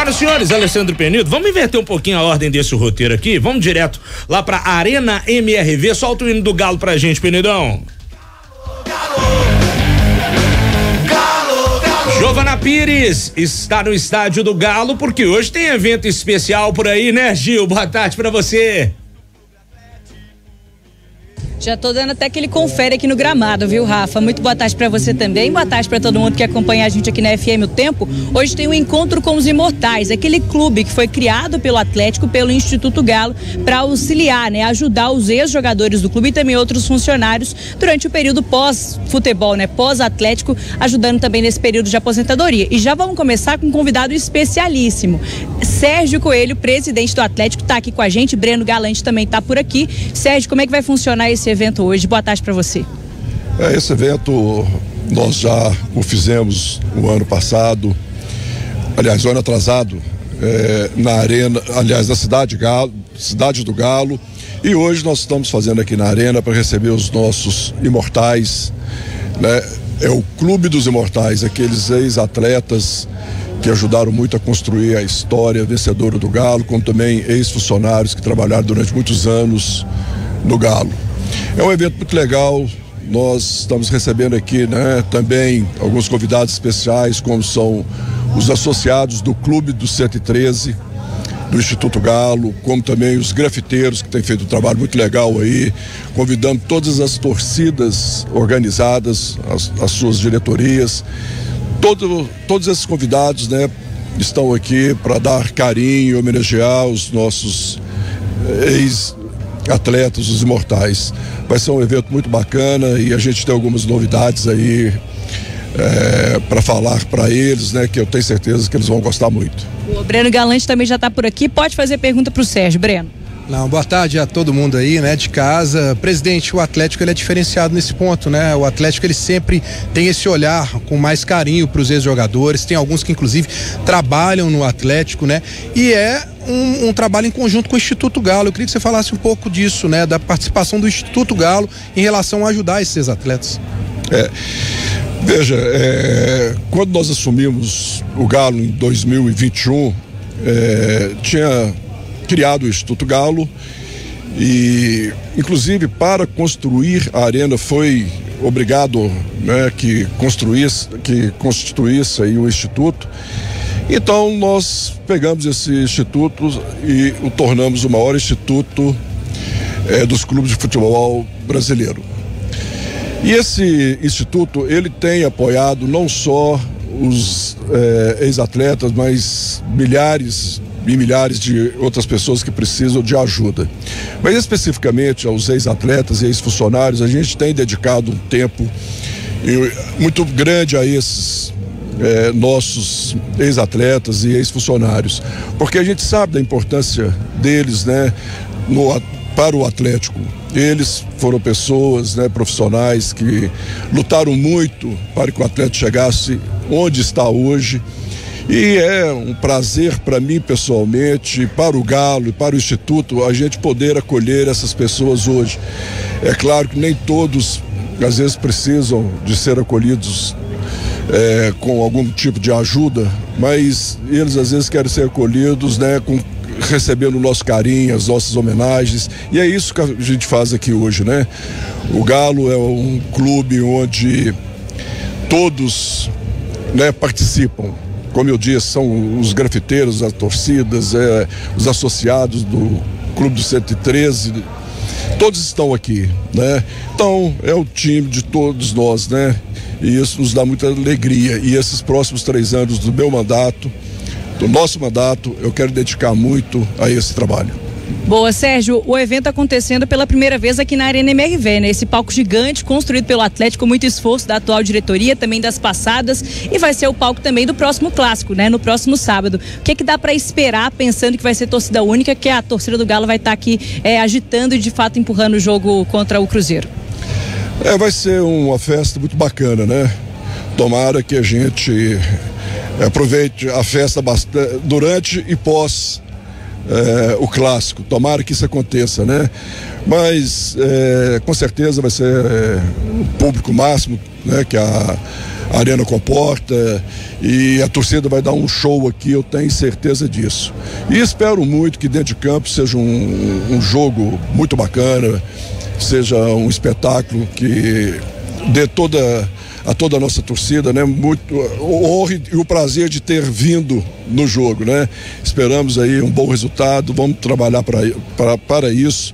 Senhoras e senhores, Alessandro Penido, vamos inverter um pouquinho a ordem desse roteiro aqui, vamos direto lá pra Arena MRV, solta o hino do Galo pra gente, Penidão. Giovana Pires está no estádio do Galo porque hoje tem evento especial por aí, né, Gil? Boa tarde pra você. Já tô dando até que ele confere aqui no gramado, viu, Rafa? Muito boa tarde pra você também, boa tarde pra todo mundo que acompanha a gente aqui na FM O Tempo. Hoje tem um encontro com os Imortais, aquele clube que foi criado pelo Atlético, pelo Instituto Galo, para auxiliar, né, ajudar os ex-jogadores do clube e também outros funcionários durante o período pós-futebol, né, pós-Atlético, ajudando também nesse período de aposentadoria. E já vamos começar com um convidado especialíssimo, Sérgio Coelho, presidente do Atlético, tá aqui com a gente, Breno Galante também tá por aqui. Sérgio, como é que vai funcionar esse evento hoje? Boa tarde para você. Esse evento nós já o fizemos o ano passado, aliás, o ano atrasado, na Arena, aliás, na Cidade do Galo, e hoje nós estamos fazendo aqui na Arena para receber os nossos imortais, né? É o Clube dos Imortais, aqueles ex-atletas que ajudaram muito a construir a história vencedora do Galo, como também ex-funcionários que trabalharam durante muitos anos no Galo. É um evento muito legal, nós estamos recebendo aqui, né, também alguns convidados especiais, como são os associados do Clube do 113, do Instituto Galo, como também os grafiteiros que têm feito um trabalho muito legal aí, convidando todas as torcidas organizadas, as suas diretorias, todos esses convidados, né, estão aqui para dar carinho, homenagear os nossos ex-atletas, os imortais. Vai ser um evento muito bacana e a gente tem algumas novidades aí para falar para eles, né, que eu tenho certeza que eles vão gostar muito. O Breno Galante também já está por aqui, pode fazer pergunta para o Sérgio, Breno. Não, boa tarde a todo mundo aí, né, de casa. Presidente, o Atlético ele é diferenciado nesse ponto, né? O Atlético ele sempre tem esse olhar com mais carinho para os ex-jogadores. Tem alguns que inclusive trabalham no Atlético, né? E é um trabalho em conjunto com o Instituto Galo. Eu queria que você falasse um pouco disso, né? Da participação do Instituto Galo em relação a ajudar esses atletas. Veja, quando nós assumimos o Galo em 2021, tinha criado o Instituto Galo e, inclusive, para construir a arena foi obrigado, né, que constituísse aí o Instituto. Então nós pegamos esse instituto e o tornamos o maior instituto dos clubes de futebol brasileiro. E esse instituto, ele tem apoiado não só os ex-atletas, mas milhares e milhares de outras pessoas que precisam de ajuda. Mas especificamente aos ex-atletas e ex-funcionários, a gente tem dedicado um tempo muito grande a esses nossos ex-atletas e ex-funcionários, porque a gente sabe da importância deles, né, para o Atlético. Eles foram pessoas, né, profissionais que lutaram muito para que o Atlético chegasse onde está hoje. E é um prazer para mim pessoalmente, para o Galo e para o Instituto, a gente poder acolher essas pessoas hoje. É claro que nem todos, às vezes, precisam de ser acolhidos com algum tipo de ajuda, mas eles às vezes querem ser acolhidos, né, recebendo o nosso carinho, as nossas homenagens, e é isso que a gente faz aqui hoje, né? O Galo é um clube onde todos, né, participam. Como eu disse, são os grafiteiros, as torcidas, os associados do Clube do 113, todos estão aqui, né? Então é o time de todos nós, né? E isso nos dá muita alegria. E esses próximos 3 anos do meu mandato, do nosso mandato, eu quero dedicar muito a esse trabalho. Boa, Sérgio, o evento acontecendo pela primeira vez aqui na Arena MRV, né? Esse palco gigante construído pelo Atlético com muito esforço da atual diretoria, também das passadas, e vai ser o palco também do próximo clássico, né? No próximo sábado. O que dá para esperar, pensando que vai ser torcida única, que a torcida do Galo vai estar aqui agitando e de fato empurrando o jogo contra o Cruzeiro? Vai ser uma festa muito bacana, né? Tomara que a gente aproveite a festa bastante durante e pós o clássico, tomara que isso aconteça, né? Mas com certeza vai ser o público máximo, né, que a a arena comporta, e a torcida vai dar um show aqui, eu tenho certeza disso. E espero muito que dentro de campo seja um jogo muito bacana, seja um espetáculo que dê a toda a nossa torcida, né? Muito honra e o prazer de ter vindo no jogo, né? Esperamos aí um bom resultado, vamos trabalhar para isso.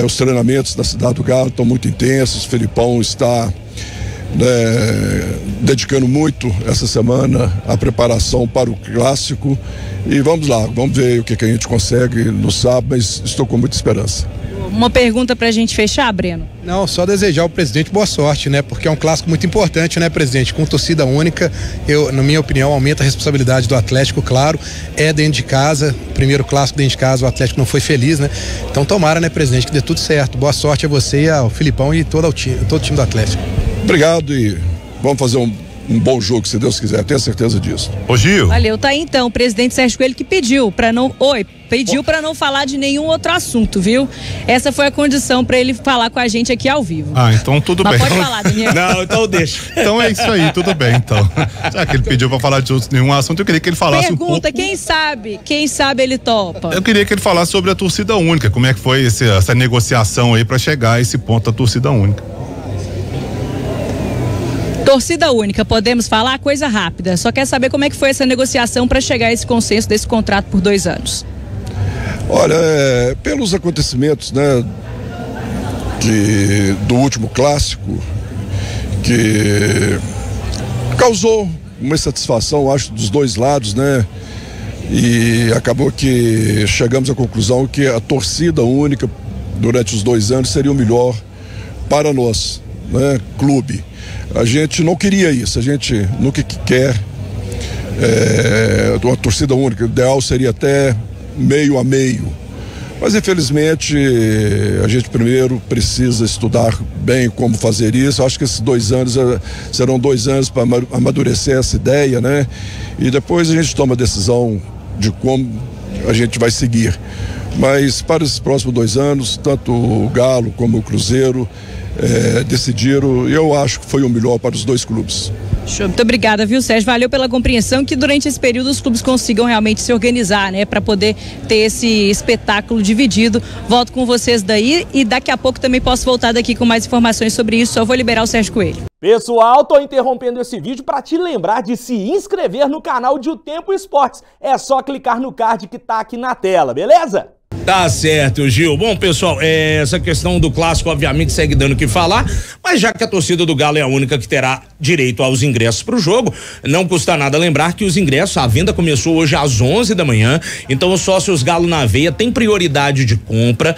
Os treinamentos da Cidade do Galo estão muito intensos, o Felipão está dedicando muito essa semana à preparação para o clássico, e vamos lá, vamos ver o que a gente consegue no sábado, mas estou com muita esperança. Uma pergunta pra gente fechar, Breno? Não, só desejar ao presidente boa sorte, né? Porque é um clássico muito importante, né, presidente? Com torcida única, na minha opinião, aumenta a responsabilidade do Atlético, claro, é dentro de casa, primeiro clássico dentro de casa, o Atlético não foi feliz, né? Então tomara, né, presidente, que dê tudo certo. Boa sorte a você, ao Filipão e todo o time do Atlético. Obrigado, e vamos fazer um bom jogo, se Deus quiser, tenho certeza disso. Ô, Gil. Valeu, tá aí então, o presidente Sérgio Coelho que pediu para não falar de nenhum outro assunto, viu? Essa foi a condição para ele falar com a gente aqui ao vivo. Então tudo Mas bem. pode falar, Daniel. Não, então deixa. Então é isso aí, tudo bem, então. Já que ele pediu para falar de nenhum assunto, eu queria que ele falasse Pergunta, um pouco. quem sabe ele topa. Eu queria que ele falasse sobre a torcida única, como é que foi essa negociação aí para chegar a esse ponto da torcida única. Torcida única, podemos falar? Coisa rápida. Só quer saber como é que foi essa negociação para chegar a esse consenso desse contrato por 2 anos. Olha, pelos acontecimentos, né, do último clássico, que causou uma insatisfação, acho, dos dois lados, né? E acabou que chegamos à conclusão que a torcida única durante os 2 anos seria o melhor para nós, né, clube. A gente não queria isso, a gente nunca quer uma torcida única, o ideal seria até meio a meio, mas infelizmente a gente primeiro precisa estudar bem como fazer isso. Acho que esses 2 anos serão 2 anos para amadurecer essa ideia, né? E depois a gente toma a decisão de como a gente vai seguir, mas para esses próximos 2 anos, tanto o Galo como o Cruzeiro decidiram, e eu acho que foi o melhor para os 2 clubes. Show. Muito obrigada, viu, Sérgio? Valeu pela compreensão, que durante esse período os clubes consigam realmente se organizar, né, para poder ter esse espetáculo dividido. Volto com vocês daí e daqui a pouco também posso voltar daqui com mais informações sobre isso. Só vou liberar o Sérgio Coelho. Pessoal, tô interrompendo esse vídeo para te lembrar de se inscrever no canal de O Tempo Esportes. É só clicar no card que tá aqui na tela, beleza? Tá certo, Gil. Bom, pessoal, essa questão do clássico obviamente segue dando o que falar, mas já que a torcida do Galo é a única que terá direito aos ingressos para o jogo, não custa nada lembrar que os ingressos, a venda começou hoje às 11 da manhã, então os sócios Galo na Veia têm prioridade de compra.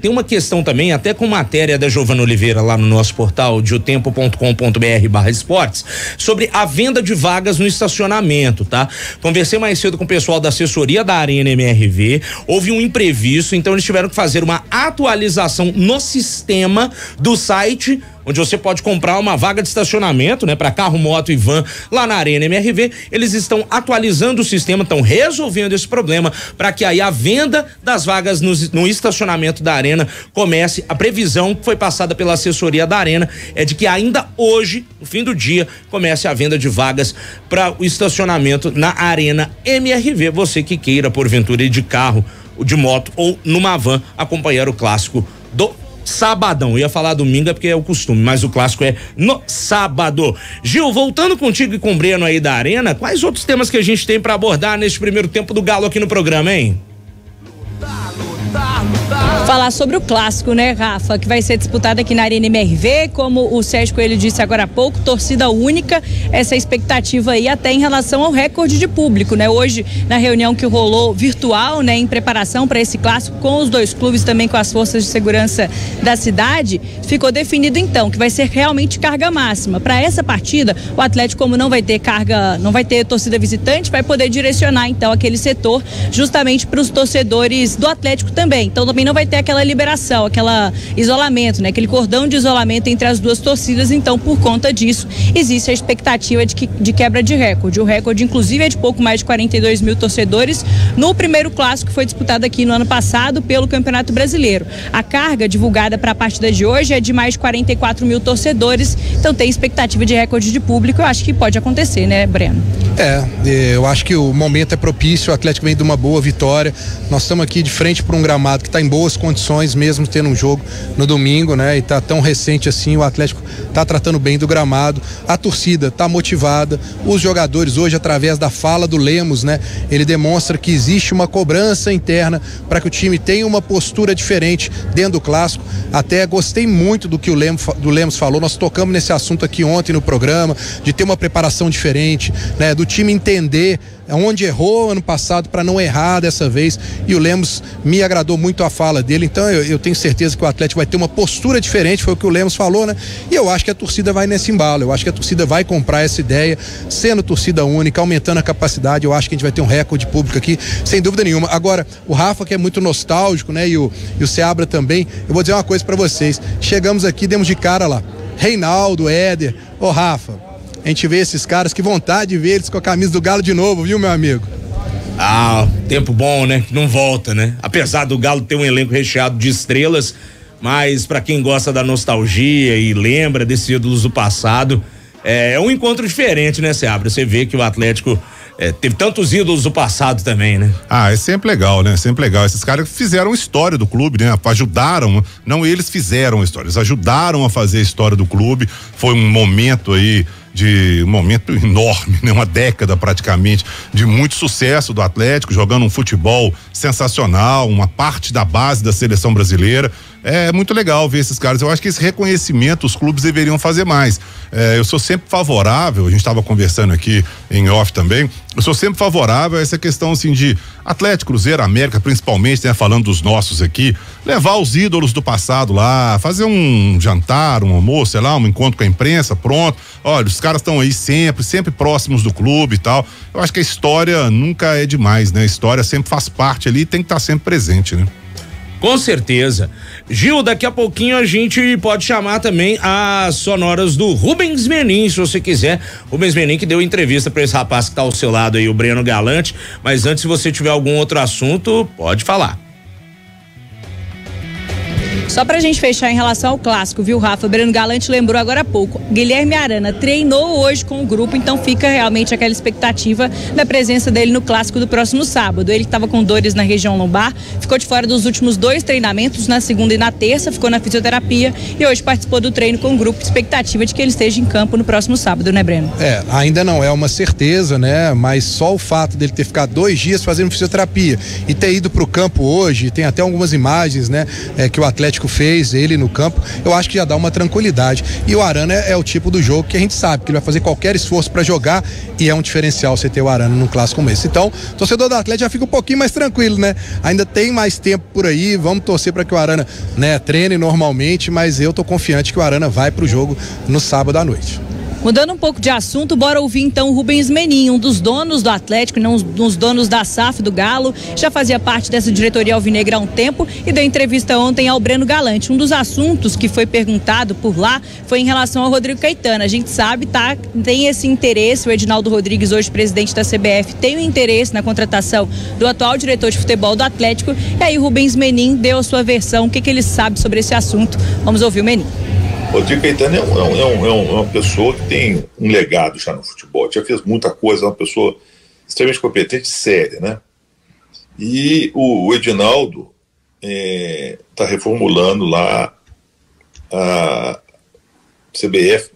Tem uma questão também, até com matéria da Giovana Oliveira lá no nosso portal de otempo.com.br/esportes, sobre a venda de vagas no estacionamento, tá? Conversei mais cedo com o pessoal da assessoria da Arena MRV, houve um imprevisto, então eles tiveram que fazer uma atualização no sistema do site, onde você pode comprar uma vaga de estacionamento, né, para carro, moto e van lá na Arena MRV. Eles estão atualizando o sistema, estão resolvendo esse problema para que aí a venda das vagas no estacionamento da Arena comece. A previsão que foi passada pela assessoria da Arena é de que ainda hoje, no fim do dia, comece a venda de vagas para o estacionamento na Arena MRV. Você que queira, porventura, ir de carro, de moto ou numa van acompanhar o clássico do sabadão. Eu ia falar domingo porque é o costume, mas o clássico é no sábado. Gil, voltando contigo e com o Breno aí da Arena, quais outros temas que a gente tem para abordar neste primeiro tempo do Galo aqui no programa, hein? Falar sobre o clássico, né, Rafa, que vai ser disputado aqui na Arena MRV, como o Sérgio Coelho disse agora há pouco, torcida única, essa expectativa aí até em relação ao recorde de público, né? Hoje, na reunião que rolou virtual, né, em preparação para esse clássico com os 2 clubes, também com as forças de segurança da cidade, ficou definido então que vai ser realmente carga máxima. Para essa partida, o Atlético, como não vai ter torcida visitante, vai poder direcionar então aquele setor justamente para os torcedores do Atlético também. Então também não vai ter aquela liberação, aquela isolamento, né? Aquele cordão de isolamento entre as duas torcidas. Então, por conta disso, existe a expectativa de quebra de recorde. O recorde, inclusive, é de pouco mais de 42 mil torcedores no primeiro clássico que foi disputado aqui no ano passado pelo Campeonato Brasileiro. A carga divulgada para a partida de hoje é de mais de 44 mil torcedores. Então, tem expectativa de recorde de público. Eu acho que pode acontecer, né, Breno? Eu acho que o momento é propício, o Atlético vem de uma boa vitória. Nós estamos aqui de frente para um gramado que está em boas condições, mesmo tendo um jogo no domingo, né? E está tão recente assim, o Atlético está tratando bem do gramado, a torcida está motivada, os jogadores hoje, através da fala do Lemos, né? Ele demonstra que existe uma cobrança interna para que o time tenha uma postura diferente dentro do clássico. Até gostei muito do que o Lemos falou, nós tocamos nesse assunto aqui ontem no programa, de ter uma preparação diferente, né? Do time entender onde errou ano passado para não errar dessa vez, e o Lemos me agradou muito a fala dele. Então eu tenho certeza que o Atlético vai ter uma postura diferente, foi o que o Lemos falou, né? E eu acho que a torcida vai nesse embalo, eu acho que a torcida vai comprar essa ideia, sendo torcida única, aumentando a capacidade. Eu acho que a gente vai ter um recorde público aqui, sem dúvida nenhuma. Agora, o Rafa, que é muito nostálgico, né? E o Seabra também, eu vou dizer uma coisa para vocês, chegamos aqui, demos de cara lá, Reinaldo, Éder, Rafa, a gente vê esses caras, que vontade de ver eles com a camisa do Galo de novo, viu, meu amigo? Tempo bom, né? Não volta, né? Apesar do Galo ter um elenco recheado de estrelas, mas pra quem gosta da nostalgia e lembra desses ídolos do passado, é um encontro diferente, né, Seabra? Você vê que o Atlético teve tantos ídolos do passado também, né? É sempre legal, né? Sempre legal. Esses caras fizeram história do clube, né? Ajudaram, não eles fizeram a história, eles ajudaram a fazer a história do clube. Foi um momento aí, um momento enorme, né? Uma década praticamente de muito sucesso do Atlético, jogando um futebol sensacional, uma parte da base da seleção brasileira. É muito legal ver esses caras. Eu acho que esse reconhecimento os clubes deveriam fazer mais. Eu sou sempre favorável, a gente estava conversando aqui em off também, eu sou sempre favorável a essa questão assim de Atlético, Cruzeiro, América, principalmente, né? Falando dos nossos aqui, levar os ídolos do passado lá, fazer um jantar, um almoço, sei lá, um encontro com a imprensa, pronto. Olha, os caras estão aí sempre próximos do clube e tal. Eu acho que a história nunca é demais, né? A história sempre faz parte ali e tem que estar sempre presente, né? Com certeza. Gil, daqui a pouquinho a gente pode chamar também as sonoras do Rubens Menin, se você quiser. Rubens Menin, que deu entrevista para esse rapaz que tá ao seu lado aí, o Breno Galante. Mas antes, se você tiver algum outro assunto, pode falar. Só pra gente fechar em relação ao clássico, viu, Rafa? O Breno Galante lembrou agora há pouco. Guilherme Arana treinou hoje com o grupo, então fica realmente aquela expectativa da presença dele no clássico do próximo sábado. Ele que estava com dores na região lombar, ficou de fora dos últimos 2 treinamentos, na segunda e na terça, ficou na fisioterapia e hoje participou do treino com o grupo. Expectativa de que ele esteja em campo no próximo sábado, né, Breno? Ainda não é uma certeza, né? Mas só o fato dele ter ficado 2 dias fazendo fisioterapia e ter ido pro campo hoje, tem até algumas imagens, né? Que o Atlético fez ele no campo, eu acho que já dá uma tranquilidade. E o Arana é o tipo do jogo que a gente sabe que ele vai fazer qualquer esforço para jogar, e é um diferencial você ter o Arana num clássico como esse. Então, o torcedor do Atlético já fica um pouquinho mais tranquilo, né? Ainda tem mais tempo por aí, vamos torcer para que o Arana, né, treine normalmente, mas eu tô confiante que o Arana vai pro jogo no sábado à noite. Mudando um pouco de assunto, bora ouvir então o Rubens Menin, um dos donos do Atlético, um dos donos da SAF do Galo, já fazia parte dessa diretoria alvinegra há um tempo e deu entrevista ontem ao Breno Galante. Um dos assuntos que foi perguntado por lá foi em relação ao Rodrigo Caetano. A gente sabe, tem esse interesse, o Edinaldo Rodrigues, hoje presidente da CBF, tem um interesse na contratação do atual diretor de futebol do Atlético, e aí o Rubens Menin deu a sua versão, o que ele sabe sobre esse assunto. Vamos ouvir o Menin. Rodrigo Caetano é uma pessoa que tem um legado já no futebol, já fez muita coisa, é uma pessoa extremamente competente e séria, né? E o Edinaldo está reformulando lá a CBF,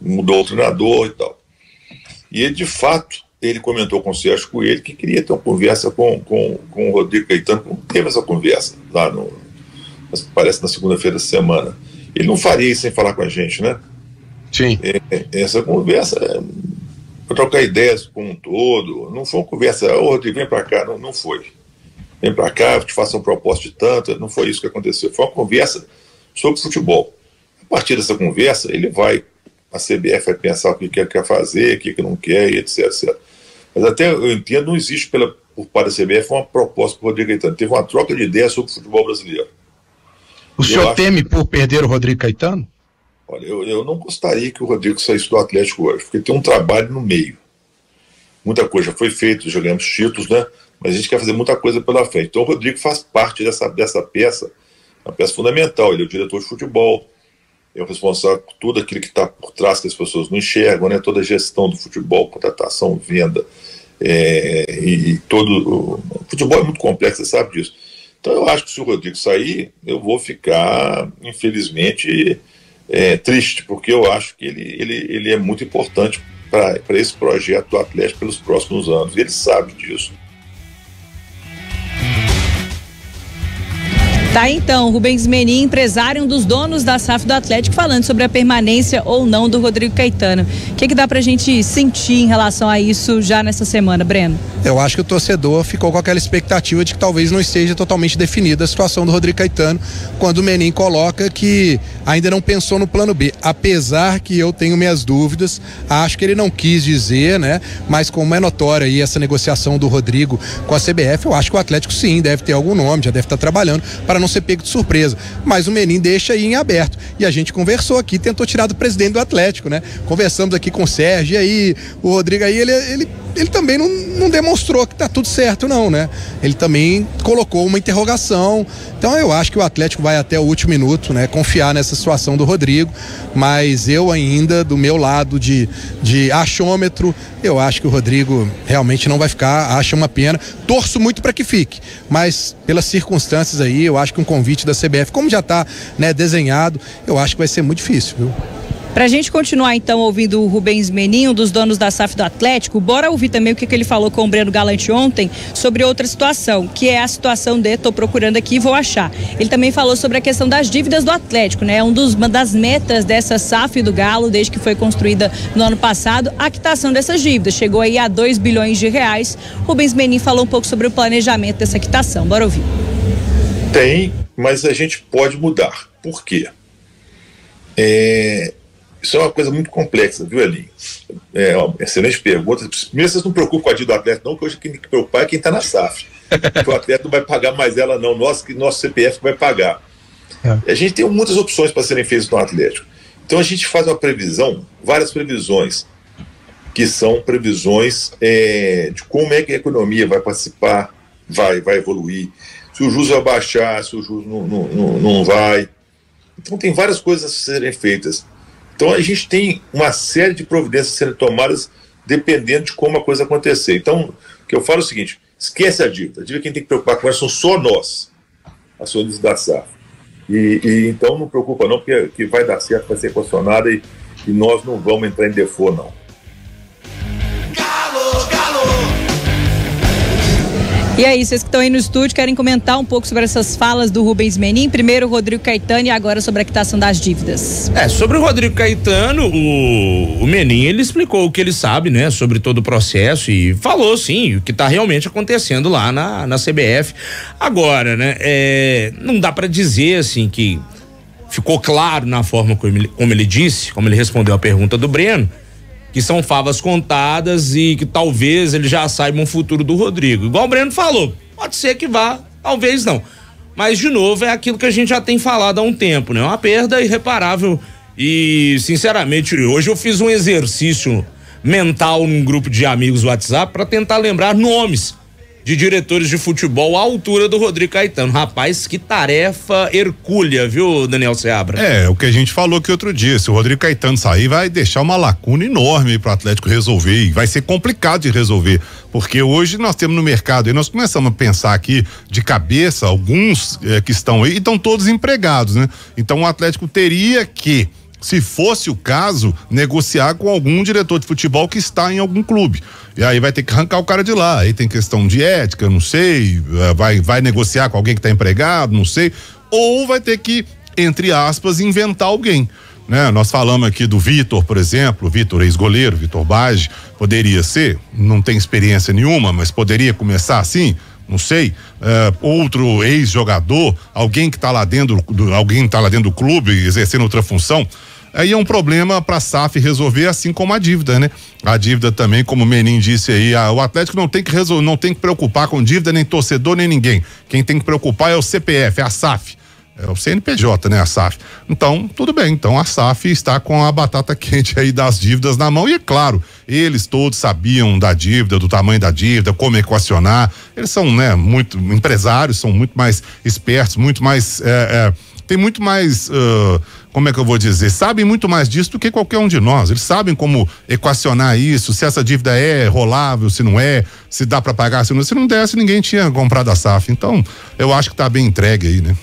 mudou o treinador e tal. E ele, de fato, ele comentou com o Sérgio Coelho que queria ter uma conversa com o Rodrigo Caetano, teve essa conversa lá parece na segunda-feira da semana. Ele não faria isso sem falar com a gente, né? Sim. Essa conversa para trocar ideias como um todo, não foi uma conversa, Rodrigo, vem para cá, não foi. Vem para cá, eu te faço uma proposta de tanto, não foi isso que aconteceu. Foi uma conversa sobre futebol. A partir dessa conversa, a CBF vai pensar o que quer fazer, o que não quer, e etc. Mas até eu entendo, não existe por parte da CBF uma proposta para o Rodrigo Caetano. Teve uma troca de ideias sobre o futebol brasileiro. O senhor teme por perder o Rodrigo Caetano? Olha, eu não gostaria que o Rodrigo saísse do Atlético hoje, porque tem um trabalho no meio. Muita coisa foi feita, já ganhamos títulos, né? Mas a gente quer fazer muita coisa pela frente. Então o Rodrigo faz parte dessa peça, uma peça fundamental. Ele é o diretor de futebol, é o responsável por tudo aquilo que está por trás que as pessoas não enxergam, né? Toda a gestão do futebol, contratação, venda, e todo... O futebol é muito complexo, você sabe disso. Então eu acho que se o Rodrigo sair, eu vou ficar, infelizmente, triste, porque eu acho que ele é muito importante para esse projeto do Atlético pelos próximos anos. E ele sabe disso. Tá, então, Rubens Menin, empresário, um dos donos da SAF do Atlético, falando sobre a permanência ou não do Rodrigo Caetano. O que dá pra gente sentir em relação a isso já nessa semana, Breno? Eu acho que o torcedor ficou com aquela expectativa de que talvez não esteja totalmente definida a situação do Rodrigo Caetano, quando o Menin coloca que ainda não pensou no plano B, apesar que eu tenho minhas dúvidas, acho que ele não quis dizer, né? Mas como é notória aí essa negociação do Rodrigo com a CBF, eu acho que o Atlético sim deve ter algum nome, já deve estar trabalhando para não ser pego de surpresa, mas o Menin deixa aí em aberto, e a gente conversou aqui, tentou tirar do presidente do Atlético, né? Conversamos aqui com o Sérgio, e aí o Rodrigo aí, ele também não demonstrou que tá tudo certo não, né? Ele também colocou uma interrogação, então eu acho que o Atlético vai até o último minuto, né? Confiar nessa situação do Rodrigo, mas eu ainda, do meu lado de achômetro, eu acho que o Rodrigo realmente não vai ficar, acho uma pena, torço muito para que fique, mas pelas circunstâncias aí, eu acho que um convite da CBF, como já tá, né, desenhado, eu acho que vai ser muito difícil, viu? Pra gente continuar então ouvindo o Rubens Menin, um dos donos da SAF do Atlético, bora ouvir também o que ele falou com o Breno Galante ontem sobre outra situação, que é a situação tô procurando aqui e vou achar. Ele também falou sobre a questão das dívidas do Atlético, né? Uma das metas dessa SAF do Galo, desde que foi construída no ano passado, a quitação dessas dívidas. Chegou aí a 2 bilhões de reais. Rubens Menin falou um pouco sobre o planejamento dessa quitação. Bora ouvir. Tem, mas a gente pode mudar. Por quê? Isso é uma coisa muito complexa, viu, Elinho? É uma excelente pergunta. Primeiro, vocês não preocupam com a dívida do Atlético, não, que hoje quem tem que preocupar é quem está na SAF. Porque o Atlético não vai pagar mais ela, não. Nosso CPF vai pagar. A gente tem muitas opções para serem feitas no Atlético. Então a gente faz uma previsão, várias previsões, que são previsões de como é que a economia vai participar, vai evoluir, se o juros vai baixar, se o juros não vai. Então tem várias coisas a serem feitas. Então a gente tem uma série de providências a serem tomadas dependendo de como a coisa acontecer. Então, o que eu falo é o seguinte, esquece a dívida. A dívida quem tem que preocupar com ela são só nós, acionistas da SAF. E então não preocupa não, porque que vai dar certo, vai ser equacionada e nós não vamos entrar em default, não. E aí, vocês que estão aí no estúdio, querem comentar um pouco sobre essas falas do Rubens Menin? Primeiro o Rodrigo Caetano e agora sobre a quitação das dívidas. Sobre o Rodrigo Caetano, o Menin, ele explicou o que ele sabe, né, sobre todo o processo e falou, sim, o que está realmente acontecendo lá na CBF. Agora, né, não dá para dizer, assim, que ficou claro na forma como ele disse, como ele respondeu a pergunta do Breno, que são favas contadas e que talvez ele já saiba um futuro do Rodrigo. Igual o Breno falou, pode ser que vá, talvez não. Mas, de novo, é aquilo que a gente já tem falado há um tempo, né? Uma perda irreparável e, sinceramente, hoje eu fiz um exercício mental num grupo de amigos do WhatsApp para tentar lembrar nomes de diretores de futebol à altura do Rodrigo Caetano. Rapaz, que tarefa hercúlea, viu, Daniel Seabra? O que a gente falou aqui outro dia, se o Rodrigo Caetano sair, vai deixar uma lacuna enorme para o Atlético resolver e vai ser complicado de resolver, porque hoje nós temos no mercado e nós começamos a pensar aqui de cabeça, alguns que estão aí, estão todos empregados, né? Então o Atlético teria que, se fosse o caso, negociar com algum diretor de futebol que está em algum clube. E aí vai ter que arrancar o cara de lá. Aí tem questão de ética, não sei, vai negociar com alguém que está empregado, não sei, ou vai ter que, entre aspas, inventar alguém, né? Nós falamos aqui do Vitor, por exemplo, Vitor ex-goleiro, Vitor Bage, poderia ser, não tem experiência nenhuma, mas poderia começar assim, não sei, outro ex-jogador, alguém que está lá dentro do clube, exercendo outra função. Aí é um problema para a SAF resolver, assim como a dívida, né? A dívida também, como o Menin disse aí, o Atlético não tem que não tem que preocupar com dívida, nem torcedor, nem ninguém. Quem tem que preocupar é o CPF, é a SAF. É o CNPJ, né? A SAF. Então, tudo bem. Então, a SAF está com a batata quente aí das dívidas na mão e, é claro, eles todos sabiam da dívida, do tamanho da dívida, como equacionar. Eles são, né, muito empresários, são muito mais espertos, muito mais, tem muito mais, como é que eu vou dizer? Sabem muito mais disso do que qualquer um de nós. Eles sabem como equacionar isso, se essa dívida é rolável, se não é, se dá para pagar, se não desse, ninguém tinha comprado a SAF. Então, eu acho que tá bem entregue aí, né?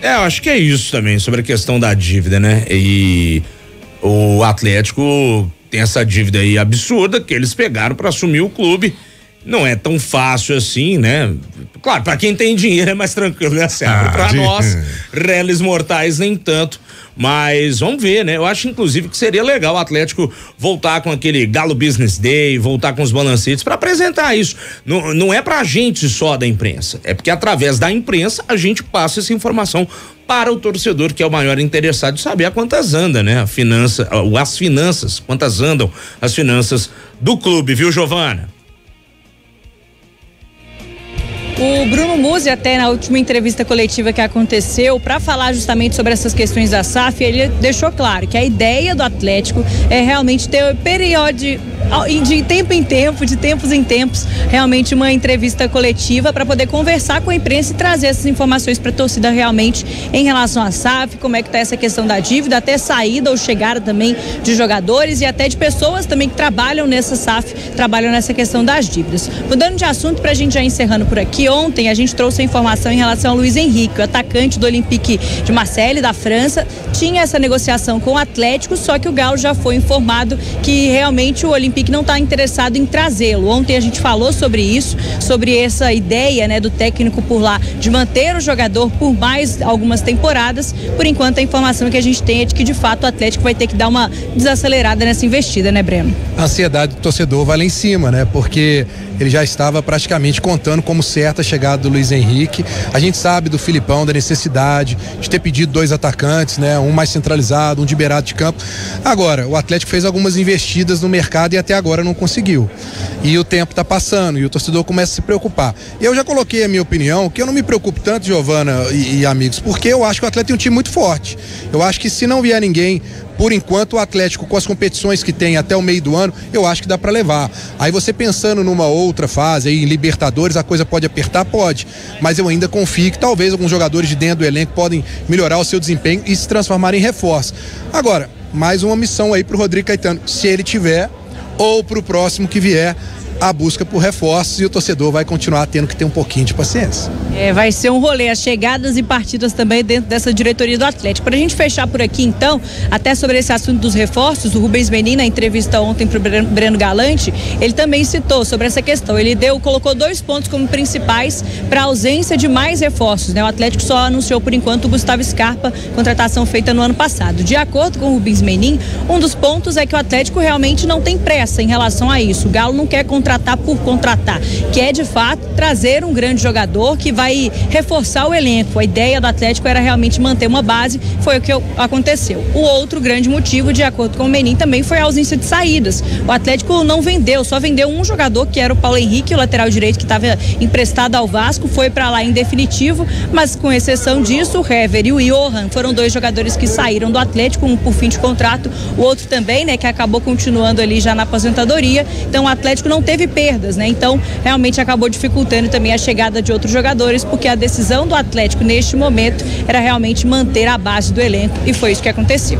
Eu acho que é isso também, sobre a questão da dívida, né? E o Atlético tem essa dívida aí absurda que eles pegaram para assumir o clube. Não é tão fácil assim, né? Claro, para quem tem dinheiro é mais tranquilo, né, Sérgio? Para nós, réis mortais, nem tanto. Mas vamos ver, né? Eu acho, inclusive, que seria legal o Atlético voltar com aquele Galo Business Day, voltar com os balancetes para apresentar isso. Não é pra gente só da imprensa, é porque através da imprensa a gente passa essa informação para o torcedor, que é o maior interessado em saber a quantas anda, né? As finanças, quantas andam as finanças do clube, viu, Giovana? O Bruno Musi, até na última entrevista coletiva que aconteceu, para falar justamente sobre essas questões da SAF, ele deixou claro que a ideia do Atlético é realmente ter de tempo em tempo, de tempos em tempos, realmente uma entrevista coletiva para poder conversar com a imprensa e trazer essas informações para a torcida realmente em relação à SAF, como é que está essa questão da dívida, até saída ou chegada também de jogadores e até de pessoas também que trabalham nessa SAF, trabalham nessa questão das dívidas. Mudando de assunto, para a gente já encerrando por aqui, ontem a gente trouxe a informação em relação ao Luiz Henrique, o atacante do Olympique de Marseille, da França, tinha essa negociação com o Atlético, só que o Galo já foi informado que realmente o Olympique não está interessado em trazê-lo. Ontem a gente falou sobre isso, sobre essa ideia, né, do técnico por lá de manter o jogador por mais algumas temporadas. Por enquanto a informação que a gente tem é de que de fato o Atlético vai ter que dar uma desacelerada nessa investida, né, Breno? A ansiedade do torcedor vai lá em cima, né? Porque ele já estava praticamente contando como certa a chegada do Luiz Henrique. A gente sabe do Filipão, da necessidade de ter pedido 2 atacantes, né? Um mais centralizado, um de beirado de campo. Agora, o Atlético fez algumas investidas no mercado e até agora não conseguiu. E o tempo está passando e o torcedor começa a se preocupar. Eu já coloquei a minha opinião, que eu não me preocupo tanto, Giovana e amigos, porque eu acho que o Atlético tem um time muito forte. Eu acho que se não vier ninguém, por enquanto o Atlético, com as competições que tem até o meio do ano, eu acho que dá para levar. Aí você pensando numa outra fase, aí em Libertadores, a coisa pode apertar? Pode, mas eu ainda confio que talvez alguns jogadores de dentro do elenco podem melhorar o seu desempenho e se transformar em reforço. Agora, mais uma missão aí pro Rodrigo Caetano, se ele tiver, ou pro próximo que vier, a busca por reforços, e o torcedor vai continuar tendo que ter um pouquinho de paciência. Vai ser um rolê, as chegadas e partidas também dentro dessa diretoria do Atlético. Pra gente fechar por aqui então, até sobre esse assunto dos reforços, o Rubens Menin, na entrevista ontem pro Breno Galante, ele também citou sobre essa questão. Ele colocou 2 pontos como principais para a ausência de mais reforços, né? O Atlético só anunciou por enquanto o Gustavo Scarpa, contratação feita no ano passado. De acordo com o Rubens Menin, um dos pontos é que o Atlético realmente não tem pressa em relação a isso. O Galo não quer contratar por contratar, quer de fato trazer um grande jogador que vai reforçar o elenco. A ideia do Atlético era realmente manter uma base, foi o que aconteceu. O outro grande motivo, de acordo com o Menin, também foi a ausência de saídas. O Atlético não vendeu, só vendeu um jogador, que era o Paulo Henrique, o lateral direito, que estava emprestado ao Vasco, foi para lá em definitivo, mas com exceção disso, o Hever e o Johan foram 2 jogadores que saíram do Atlético, um por fim de contrato, o outro também, né, que acabou continuando ali já na aposentadoria. Então o Atlético não teve perdas, né? Então realmente acabou dificultando também a chegada de outros jogadores, porque a decisão do Atlético neste momento era realmente manter a base do elenco, e foi isso que aconteceu.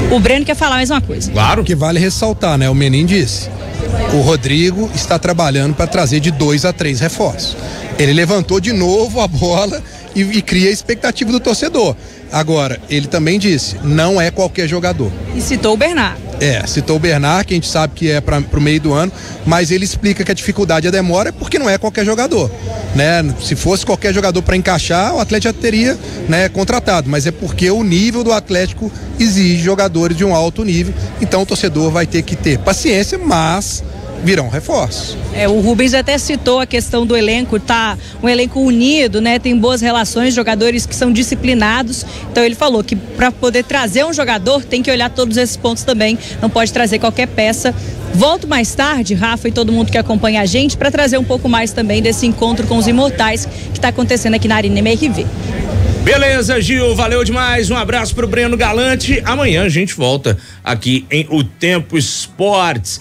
O Breno quer falar mais uma coisa. Claro que vale ressaltar, né? O Menin disse, o Rodrigo está trabalhando para trazer de 2 a 3 reforços. Ele levantou de novo a bola e cria a expectativa do torcedor. Agora, ele também disse, não é qualquer jogador. E citou o Bernard. Citou o Bernard, que a gente sabe que é para o meio do ano, mas ele explica que a dificuldade e a demora é porque não é qualquer jogador, né? Se fosse qualquer jogador para encaixar, o Atlético já teria, né, contratado, mas é porque o nível do Atlético exige jogadores de um alto nível, então o torcedor vai ter que ter paciência, mas virão reforços. O Rubens até citou a questão do elenco, tá um elenco unido, né? Tem boas relações, jogadores que são disciplinados. Então ele falou que para poder trazer um jogador tem que olhar todos esses pontos também, não pode trazer qualquer peça. Volto mais tarde, Rafa e todo mundo que acompanha a gente, para trazer um pouco mais também desse encontro com os imortais que está acontecendo aqui na Arena MRV. Beleza, Gil, valeu demais, um abraço pro Breno Galante. Amanhã a gente volta aqui em O Tempo Esportes.